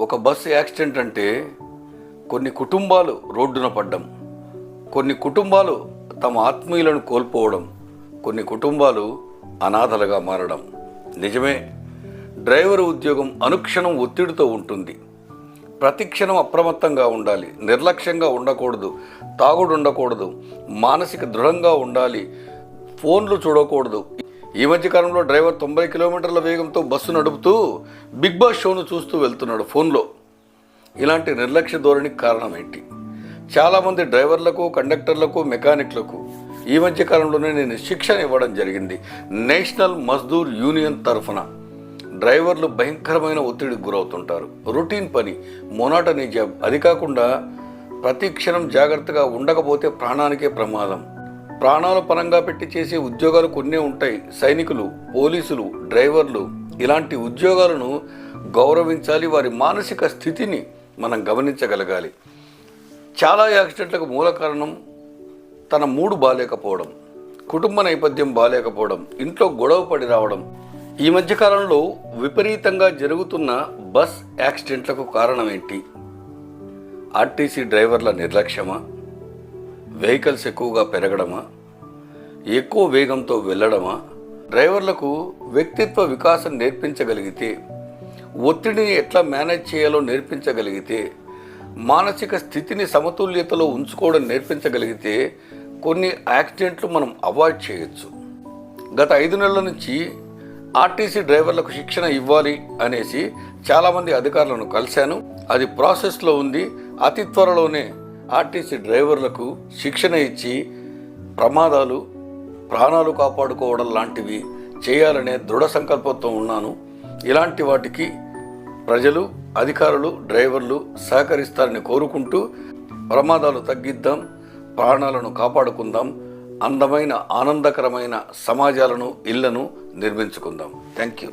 ఒక bus accident అంటే కొన్ని కుటుంబాలు రోడ్డున పడ్డం, కొన్ని కుటుంబాలు తమ ఆత్మీయులను కోల్పోవడం, కొన్ని కుటుంబాలు అనాథలుగా మారడం. నిజమే, డ్రైవర్ ఉద్యోగం అనుక్షణం ఒత్తిడితో ఉంటుంది. ప్రతి క్షణం అప్రమత్తంగా ఉండాలి, నిర్లక్ష్యంగా ఉండకూడదు, తాగుడు ఉండకూడదు, మానసిక దృఢంగా ఉండాలి, ఫోన్లు చూడకూడదు. ఈ మధ్యకాలంలో డ్రైవర్ 90 కిలోమీటర్ల వేగంతో బస్సు నడుపుతూ బిగ్ బాస్ షోను చూస్తూ వెళ్తున్నాడు ఫోన్లో. ఇలాంటి నిర్లక్ష్య ధోరణికి కారణం ఏంటి? చాలామంది డ్రైవర్లకు, కండక్టర్లకు, మెకానిక్లకు ఈ మధ్యకాలంలోనే నేను శిక్షణ ఇవ్వడం జరిగింది. నేషనల్ మజ్దూర్ యూనియన్ తరఫున డ్రైవర్లు భయంకరమైన ఒత్తిడికి గురవుతుంటారు. రొటీన్ పని, మొనాటనీ జాబ్. అది కాకుండా ప్రతి క్షణం జాగ్రత్తగా ఉండకపోతే ప్రాణానికే ప్రమాదం. ప్రాణాలు పరంగా పెట్టి చేసే ఉద్యోగాలు కొన్నే ఉంటాయి. సైనికులు, పోలీసులు, డ్రైవర్లు ఇలాంటి ఉద్యోగాలను గౌరవించాలి. వారి మానసిక స్థితిని మనం గమనించగలగాలి. చాలా యాక్సిడెంట్లకు మూల కారణం తన మూడు బాలేకపోవడం, కుటుంబ నేపథ్యం బాలేకపోవడం, ఇంట్లో గొడవ పడి రావడం. ఈ మధ్యకాలంలో విపరీతంగా జరుగుతున్న బస్ యాక్సిడెంట్లకు కారణం ఏంటి? ఆర్టీసీ డ్రైవర్ల నిర్లక్ష్యమా? వెహికల్స్ ఎక్కువగా పెరగడమా? ఎక్కువ వేగంతో వెళ్ళడమా? డ్రైవర్లకు వ్యక్తిత్వ వికాసం నేర్పించగలిగితే, ఒత్తిడిని ఎట్లా మేనేజ్ చేయాలో నేర్పించగలిగితే, మానసిక స్థితిని సమతుల్యతలో ఉంచుకోవడం నేర్పించగలిగితే కొన్ని యాక్సిడెంట్లు మనం అవాయిడ్ చేయొచ్చు. గత 5 నెలల నుంచి ఆర్టీసీ డ్రైవర్లకు శిక్షణ ఇవ్వాలి అనేసి చాలామంది అధికారులను కలిశాను. అది ప్రాసెస్లో ఉంది. అతి త్వరలోనే ఆర్టీసీ డ్రైవర్లకు శిక్షణ ఇచ్చి ప్రమాదాలు, ప్రాణాలు కాపాడుకోవడం లాంటివి చేయాలనే దృఢ సంకల్పంతో ఉన్నాను. ఇలాంటి వాటికి ప్రజలు, అధికారులు, డ్రైవర్లు సహకరిస్తారని కోరుకుంటూ ప్రమాదాలు తగ్గిద్దాం, ప్రాణాలను కాపాడుకుందాం, అందమైన ఆనందకరమైన సమాజాలను, ఇళ్లను నిర్మించుకుందాం. Thank you.